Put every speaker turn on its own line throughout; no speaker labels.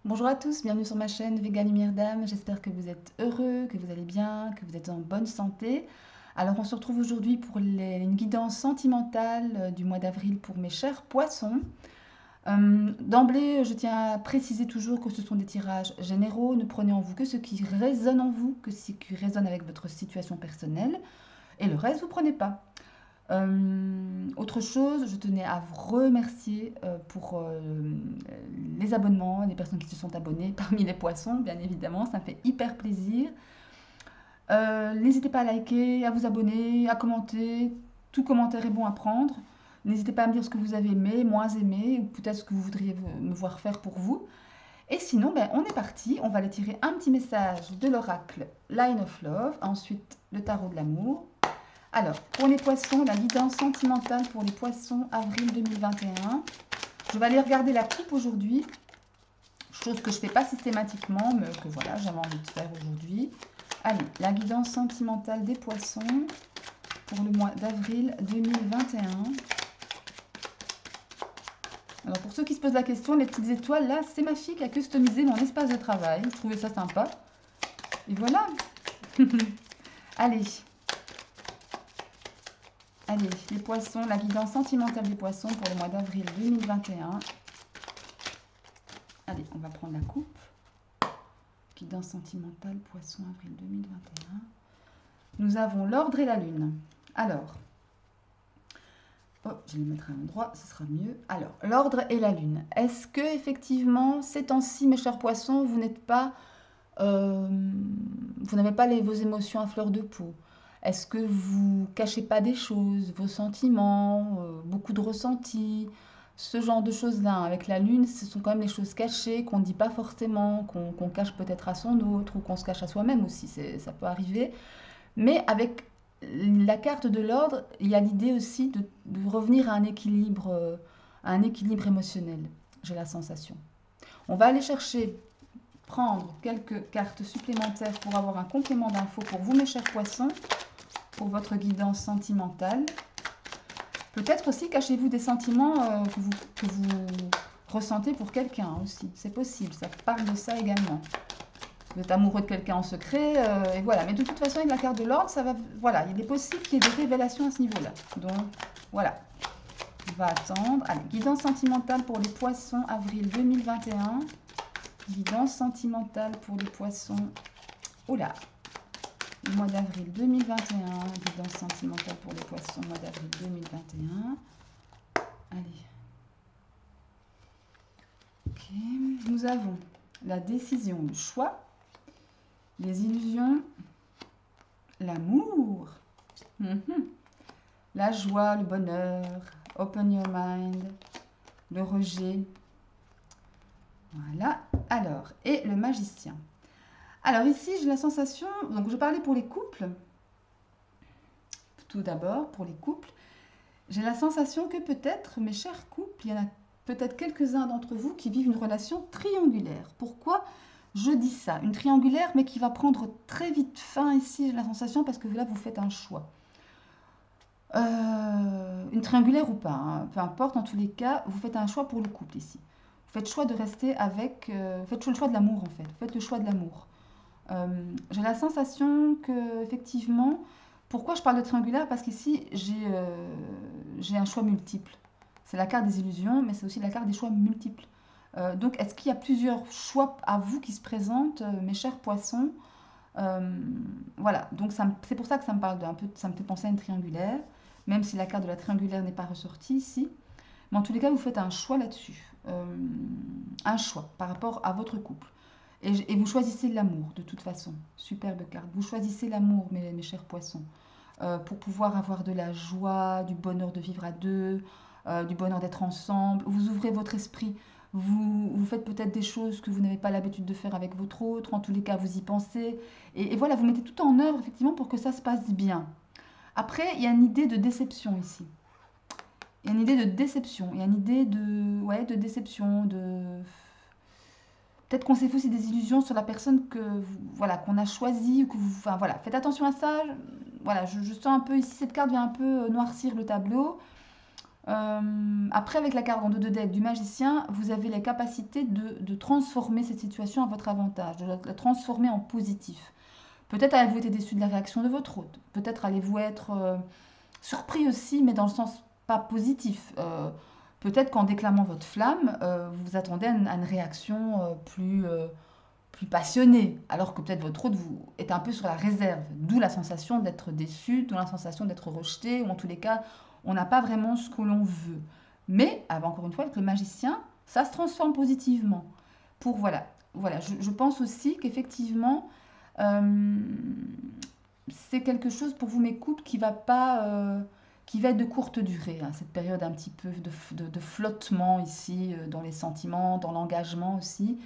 Bonjour à tous, bienvenue sur ma chaîne Vegan Lumière d'âme. J'espère que vous êtes heureux, que vous allez bien, que vous êtes en bonne santé. Alors on se retrouve aujourd'hui pour une guidance sentimentale du mois d'avril pour mes chers poissons. D'emblée, je tiens à préciser toujours que ce sont des tirages généraux. Ne prenez en vous que ce qui résonne en vous, que ce qui résonne avec votre situation personnelle. Et le reste, vous prenez pas. Autre chose, je tenais à vous remercier pour les abonnements, les personnes qui se sont abonnées parmi les poissons, bien évidemment, ça me fait hyper plaisir. N'hésitez pas à liker, à vous abonner, à commenter, tout commentaire est bon à prendre. N'hésitez pas à me dire ce que vous avez aimé, moins aimé, ou peut-être ce que vous voudriez me voir faire pour vous. Et sinon, ben, on est parti, on va aller tirer un petit message de l'oracle Line of Love, ensuite le tarot de l'amour. Alors, pour les poissons, la guidance sentimentale pour les poissons, avril 2021. Je vais aller regarder la coupe aujourd'hui, chose que je ne fais pas systématiquement, mais que voilà, j'avais envie de faire aujourd'hui. Allez, la guidance sentimentale des poissons pour le mois d'avril 2021. Alors, pour ceux qui se posent la question, les petites étoiles, là, c'est ma fille qui a customisé mon espace de travail. Je trouvais ça sympa. Et voilà. Allez. Allez, les poissons, la guidance sentimentale des poissons pour le mois d'avril 2021. Allez, on va prendre la coupe. Guidance sentimentale, poisson, avril 2021. Nous avons l'ordre et la lune. Alors, je vais le mettre à l'endroit, ce sera mieux. Alors, l'ordre et la lune. Est-ce que effectivement, ces temps-ci, mes chers poissons, vous n'êtes pas, vous n'avez pas vos émotions à fleur de peau? Est-ce que vous cachez pas des choses, vos sentiments, beaucoup de ressentis, ce genre de choses-là? Avec la lune, ce sont quand même les choses cachées qu'on ne dit pas forcément, qu'on cache peut-être à son autre ou qu'on se cache à soi-même aussi, ça peut arriver. Mais avec la carte de l'ordre, il y a l'idée aussi de revenir à un équilibre émotionnel, j'ai la sensation. On va aller chercher, prendre quelques cartes supplémentaires pour avoir un complément d'infos pour vous, mes chers poissons, pour votre guidance sentimentale. Peut-être aussi cachez-vous des sentiments que vous ressentez pour quelqu'un aussi. C'est possible, ça parle de ça également. Vous êtes amoureux de quelqu'un en secret, et voilà. Mais de toute façon, avec la carte de l'ordre, ça va, voilà, il est possible qu'il y ait des révélations à ce niveau-là. Donc, voilà. On va attendre. Allez, guidance sentimentale pour les poissons, avril 2021. Guidance sentimentale pour les poissons. Oula, le mois d'avril 2021, guidance sentimentale pour les poissons, mois d'avril 2021. Allez. Ok, nous avons la décision, le choix, les illusions, l'amour, la joie, le bonheur, open your mind, le rejet. Voilà. Alors, et le magicien. Alors ici, j'ai la sensation, donc je parlais pour les couples, tout d'abord pour les couples, j'ai la sensation que peut-être, mes chers couples, il y en a peut-être quelques-uns d'entre vous qui vivent une relation triangulaire. Pourquoi je dis ça? Une triangulaire, mais qui va prendre très vite fin ici, j'ai la sensation, parce que là, vous faites un choix. Une triangulaire ou pas, hein, peu importe, en tous les cas, vous faites un choix pour le couple ici. Vous faites le choix de rester avec... vous faites le choix de l'amour, en fait. Vous faites le choix de l'amour. J'ai la sensation que, effectivement, pourquoi je parle de triangulaire? Parce qu'ici, j'ai un choix multiple. C'est la carte des illusions, mais c'est aussi la carte des choix multiples. Donc, est-ce qu'il y a plusieurs choix à vous qui se présentent, mes chers poissons? Voilà, donc c'est pour ça que ça me parle ça me fait penser à une triangulaire, même si la carte de la triangulaire n'est pas ressortie ici. Mais en tous les cas, vous faites un choix là-dessus. Un choix par rapport à votre couple. Et vous choisissez l'amour, de toute façon. Superbe carte. Vous choisissez l'amour, mes chers poissons, pour pouvoir avoir de la joie, du bonheur de vivre à deux, du bonheur d'être ensemble. Vous ouvrez votre esprit. Vous faites peut-être des choses que vous n'avez pas l'habitude de faire avec votre autre. En tous les cas, vous y pensez. Et voilà, vous mettez tout en œuvre, effectivement, pour que ça se passe bien. Après, il y a une idée de déception ici. Il y a une idée de déception. Il y a une idée de, ouais, de déception, de... Peut-être qu'on s'est fait aussi des illusions sur la personne voilà, qu'on a choisie. Ou que vous, enfin, voilà, faites attention à ça. Voilà, je sens un peu ici, cette carte vient un peu noircir le tableau. Après, avec la carte en 2 de dette du magicien, vous avez les capacités de transformer cette situation à votre avantage, de la transformer en positif. Peut-être allez-vous être déçu de la réaction de votre hôte. Peut-être allez-vous être surpris aussi, mais dans le sens pas positif. Peut-être qu'en déclamant votre flamme, vous vous attendez à une réaction plus passionnée, alors que peut-être votre hôte vous est un peu sur la réserve, d'où la sensation d'être déçu, d'où la sensation d'être rejeté, ou en tous les cas, on n'a pas vraiment ce que l'on veut. Mais, encore une fois, avec le magicien, ça se transforme positivement. Pour voilà, je pense aussi qu'effectivement, euh, c'est quelque chose pour vous mes couples qui va pas, qui va être de courte durée, hein, cette période un petit peu de flottement ici, dans les sentiments, dans l'engagement aussi.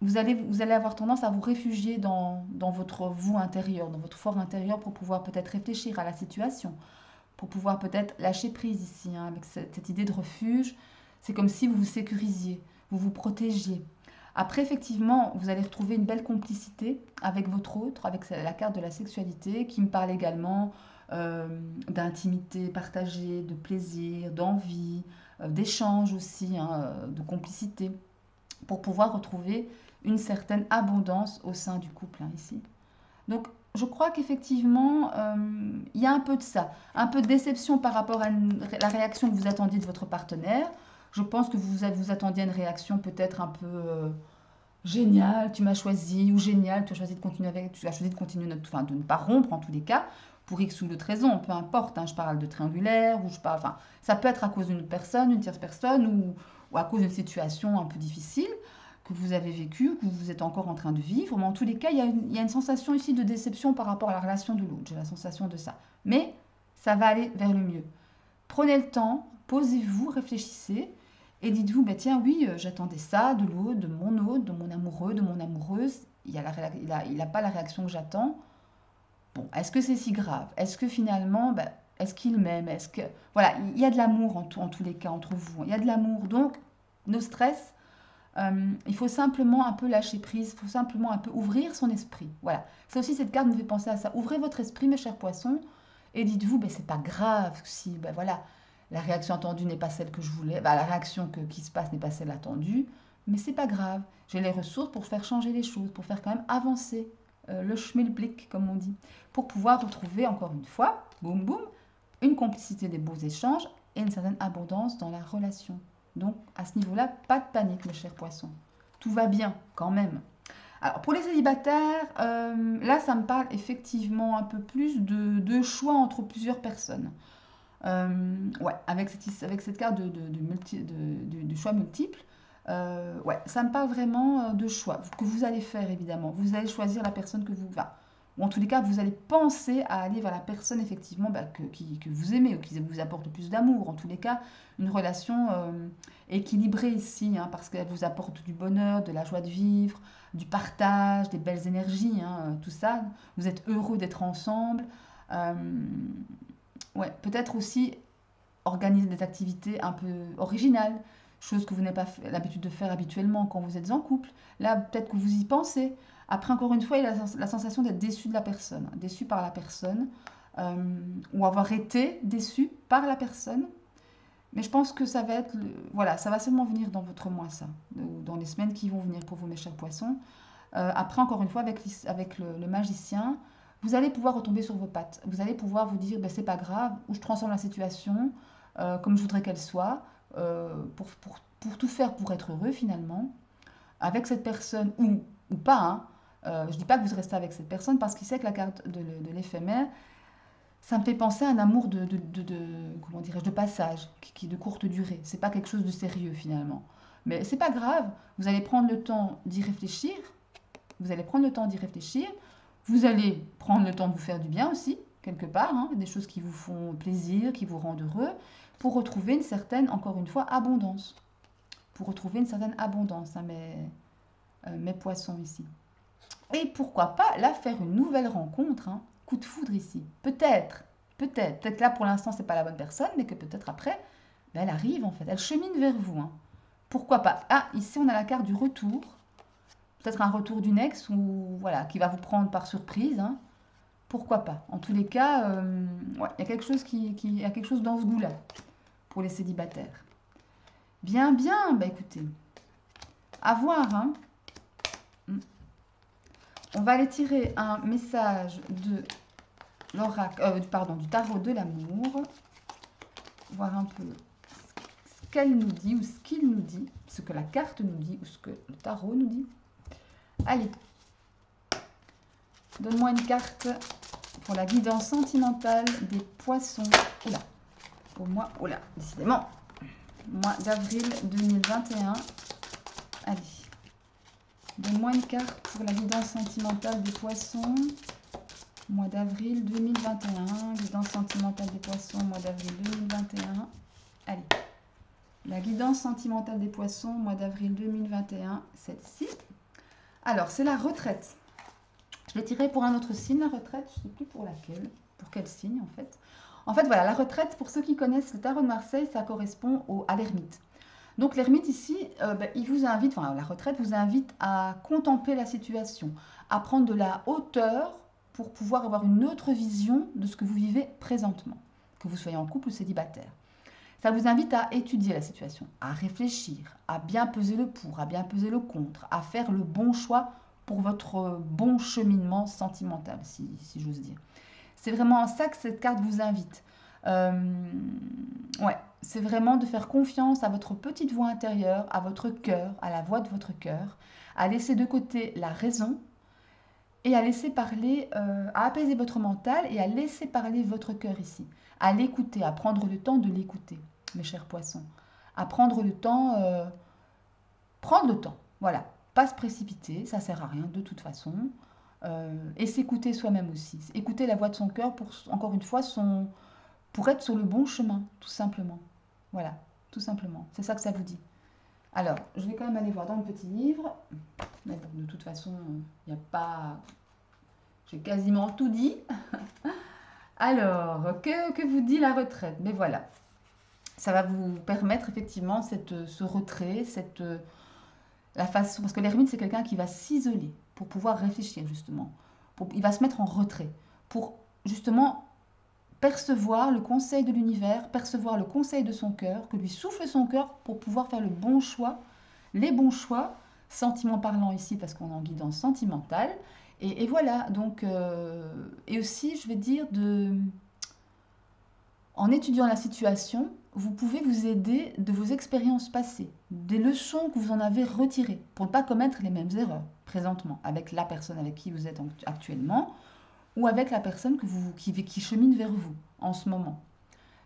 Vous allez avoir tendance à vous réfugier dans votre vous intérieur, dans votre fort intérieur pour pouvoir peut-être réfléchir à la situation, pour pouvoir peut-être lâcher prise ici, hein, avec cette idée de refuge. C'est comme si vous vous sécurisiez, vous vous protégiez. Après, effectivement, vous allez retrouver une belle complicité avec votre autre, avec la carte de la sexualité, qui me parle également euh, d'intimité partagée, de plaisir, d'envie, d'échange aussi, hein, de complicité, pour pouvoir retrouver une certaine abondance au sein du couple, hein, ici. Donc, je crois qu'effectivement, il y a un peu de ça, un peu de déception par rapport à la réaction que vous attendiez de votre partenaire. Je pense que vous attendiez à une réaction peut-être un peu génial, tu m'as choisi, ou génial, tu as choisi de continuer avec, tu as choisi de continuer enfin, de ne pas rompre en tous les cas, pour X ou d'autres raisons, peu importe, hein, je parle de triangulaire, ou je parle, enfin, ça peut être à cause d'une personne, une tierce personne, ou à cause d'une situation un peu difficile que vous avez vécue, que vous êtes encore en train de vivre, mais en tous les cas, il y a une sensation ici de déception par rapport à la relation de l'autre, j'ai la sensation de ça. Mais ça va aller vers le mieux. Prenez le temps, posez-vous, réfléchissez et dites-vous, bah tiens, oui, j'attendais ça de l'autre, de mon autre, de mon amoureux, de mon amoureuse. Il a pas la réaction que j'attends. Bon, est-ce que c'est si grave? Est-ce que finalement, bah, est-ce qu'il m'aime? Est-ce que voilà, il y a de l'amour en tous les cas entre vous. Il y a de l'amour, donc nos stress. Il faut simplement un peu lâcher prise, il faut simplement un peu ouvrir son esprit. Voilà. Ça aussi, cette carte me fait penser à ça. Ouvrez votre esprit, mes chers poissons, et dites-vous, ben, c'est pas grave si, ben, voilà, la réaction attendue n'est pas celle que je voulais, ben, la réaction qui se passe n'est pas celle attendue, mais c'est pas grave. J'ai les ressources pour faire changer les choses, pour faire quand même avancer le schmilblick, comme on dit, pour pouvoir retrouver encore une fois, boum boum, une complicité des beaux échanges et une certaine abondance dans la relation. Donc à ce niveau-là, pas de panique, mes chers poissons. Tout va bien quand même. Alors pour les célibataires, là ça me parle effectivement un peu plus de choix entre plusieurs personnes. Ouais, avec cette carte de choix multiples, ouais, ça me parle vraiment de choix que vous allez faire évidemment. Vous allez choisir la personne que vous va. Ou en tous les cas, vous allez penser à aller vers la personne effectivement bah, que vous aimez ou qui vous apporte le plus d'amour. En tous les cas, une relation équilibrée ici, hein, parce qu'elle vous apporte du bonheur, de la joie de vivre, du partage, des belles énergies, hein, tout ça. Vous êtes heureux d'être ensemble. Euh, ouais, peut-être aussi organiser des activités un peu originales, choses que vous n'avez pas l'habitude de faire habituellement quand vous êtes en couple. Là, peut-être que vous y pensez. Après, encore une fois, il y a la sensation d'être déçu de la personne, déçu par la personne, ou avoir été déçu par la personne. Mais je pense que ça va être, voilà, ça va seulement venir dans votre mois, ça, ou dans les semaines qui vont venir pour vous, mes chers poissons. Après, encore une fois, avec le magicien, vous allez pouvoir retomber sur vos pattes. Vous allez pouvoir vous dire, ben, c'est pas grave, ou je transforme la situation comme je voudrais qu'elle soit, pour tout faire pour être heureux finalement, avec cette personne, ou pas. Hein. Je ne dis pas que vous restez avec cette personne parce qu'il sait que la carte de l'éphémère, ça me fait penser à un amour comment dirais-je, de passage, qui est de courte durée. C'est pas quelque chose de sérieux finalement. Mais c'est pas grave, vous allez prendre le temps d'y réfléchir, vous allez prendre le temps d'y réfléchir. Vous allez prendre le temps de vous faire du bien aussi, quelque part, hein, des choses qui vous font plaisir, qui vous rendent heureux, pour retrouver une certaine, encore une fois, abondance. Pour retrouver une certaine abondance, hein, mes poissons ici. Et pourquoi pas, là, faire une nouvelle rencontre, hein, coup de foudre ici. Peut-être là pour l'instant, c'est pas la bonne personne, mais que peut-être après, ben, elle arrive en fait, elle chemine vers vous. Hein. Pourquoi pas? Ah, ici on a la carte du retour, peut-être un retour d'une ex ou voilà, qui va vous prendre par surprise. Hein. Pourquoi pas? En tous les cas, ouais, il y a quelque chose il y a quelque chose dans ce goût-là pour les célibataires. Bien, bien, bah écoutez, à voir, hein. On va aller tirer un message de l'oracle, pardon, du tarot de l'amour. Voir un peu ce qu'elle nous dit ou ce qu'il nous dit, ce que la carte nous dit ou ce que le tarot nous dit. Allez, donne-moi une carte pour la guidance sentimentale des poissons. Oula, au mois, oula, décidément, mois d'avril 2021. Allez, donne-moi une carte pour la guidance sentimentale des poissons. Mois d'avril 2021, guidance sentimentale des poissons, mois d'avril 2021. Allez, la guidance sentimentale des poissons, mois d'avril 2021, celle-ci. Alors, c'est la retraite. Je l'ai tiré pour un autre signe, la retraite, je ne sais plus pour laquelle, pour quel signe en fait. En fait, voilà, la retraite, pour ceux qui connaissent le tarot de Marseille, ça correspond à l'ermite. Donc l'ermite ici, il vous invite, enfin la retraite vous invite à contempler la situation, à prendre de la hauteur pour pouvoir avoir une autre vision de ce que vous vivez présentement, que vous soyez en couple ou célibataire. Ça vous invite à étudier la situation, à réfléchir, à bien peser le pour, à bien peser le contre, à faire le bon choix pour votre bon cheminement sentimental, si j'ose dire. C'est vraiment ça que cette carte vous invite. Ouais, c'est vraiment de faire confiance à votre petite voix intérieure, à votre cœur, à la voix de votre cœur, à laisser de côté la raison et à laisser parler, à apaiser votre mental et à laisser parler votre cœur ici, à l'écouter, à prendre le temps de l'écouter, mes chers poissons, à prendre le temps, voilà, pas se précipiter, ça sert à rien de toute façon, et s'écouter soi-même aussi, écouter la voix de son cœur pour, encore une fois, pour être sur le bon chemin, tout simplement, voilà, tout simplement, c'est ça que ça vous dit. Alors, je vais quand même aller voir dans le petit livre. Mais bon, de toute façon, il n'y a pas... J'ai quasiment tout dit. Alors, que vous dit la retraite? Mais voilà, ça va vous permettre effectivement ce retrait, la façon... Parce que l'ermite, c'est quelqu'un qui va s'isoler pour pouvoir réfléchir, justement. Il va se mettre en retrait pour, justement, percevoir le conseil de l'univers, percevoir le conseil de son cœur, que lui souffle son cœur pour pouvoir faire le bon choix, les bons choix, sentiment parlant ici parce qu'on est en guidance sentimentale. Et voilà, donc, et aussi, je vais dire, en étudiant la situation, vous pouvez vous aider de vos expériences passées, des leçons que vous en avez retirées, pour ne pas commettre les mêmes erreurs présentement, avec la personne avec qui vous êtes actuellement, ou avec la personne qui chemine vers vous en ce moment.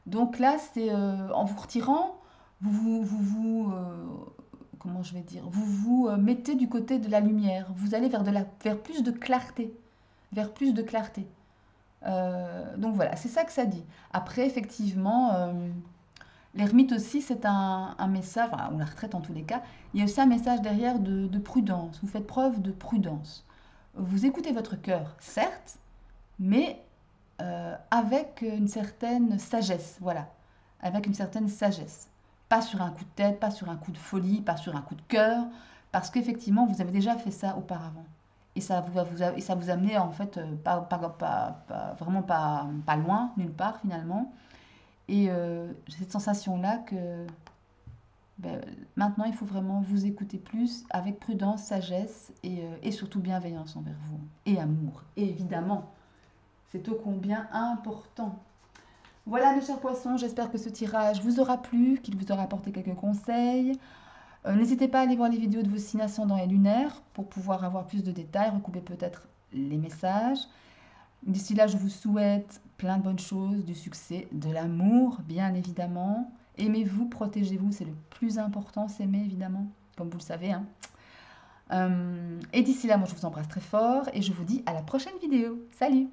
Donc là, c'est en vous retirant, comment je vais dire, vous mettez du côté de la lumière, vous allez vers plus de clarté, vers plus de clarté. Donc voilà, c'est ça que ça dit. Après, effectivement, l'ermite aussi, c'est un message, ou la retraite en tous les cas, il y a aussi un message derrière de prudence. Vous faites preuve de prudence. Vous écoutez votre cœur, certes, mais avec une certaine sagesse, voilà, avec une certaine sagesse. Pas sur un coup de tête, pas sur un coup de folie, pas sur un coup de cœur, parce qu'effectivement, vous avez déjà fait ça auparavant. Et ça vous amener en fait vraiment pas loin, nulle part finalement. Et j'ai cette sensation-là que maintenant, il faut vraiment vous écouter plus avec prudence, sagesse et surtout bienveillance envers vous. Et amour, et évidemment. C'est ô combien important. Voilà mes chers poissons, j'espère que ce tirage vous aura plu, qu'il vous aura apporté quelques conseils. N'hésitez pas à aller voir les vidéos de vos signes ascendants et lunaires pour pouvoir avoir plus de détails, recouper peut-être les messages. D'ici là, je vous souhaite plein de bonnes choses, du succès, de l'amour, bien évidemment. Aimez-vous, protégez-vous, c'est le plus important, s'aimer évidemment, comme vous le savez. Hein. Et d'ici là, moi je vous embrasse très fort et je vous dis à la prochaine vidéo. Salut!